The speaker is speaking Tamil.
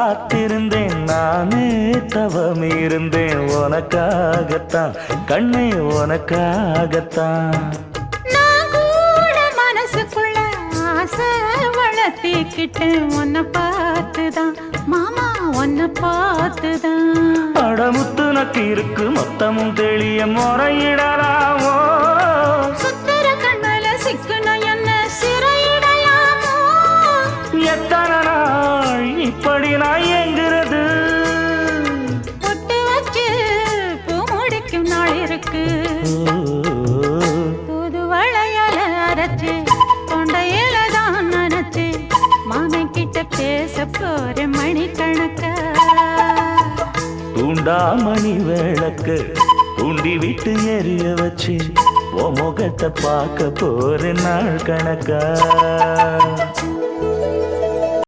காத்திருந்தேன் நானே தவம் இருந்தேன் உனக்காகத்தான் கண்ணே உனக்காகத்தான் நான் கூட மனசுக்குள்ள ஆசை வளர்த்திக்கிட்டேன் உன்னை பார்த்துதான் மாமா உன்னை பார்த்துதான் அடமுத்து நக்கு இருக்கு மொத்தமும் தெளிய முறையிடலாமோ சுத்தர கண்மல சிக்குன என்ன சிறையிடலாமோ எத்தனை நாள் இப்படி நான் எங்கிறது பொட்டு வச்சு பூ முடிக்கும் நாள் இருக்கு புது வளையல அரைச்சு தொண்டையில தான் நினைச்சு மாமன் கிட்ட பேச போற மணிக்கணக்கா தூண்டாமணி விளக்கு தூண்டி விட்டு எரிய வச்சு உன் முகத்தை பார்க்க போற நாள் கணக்கா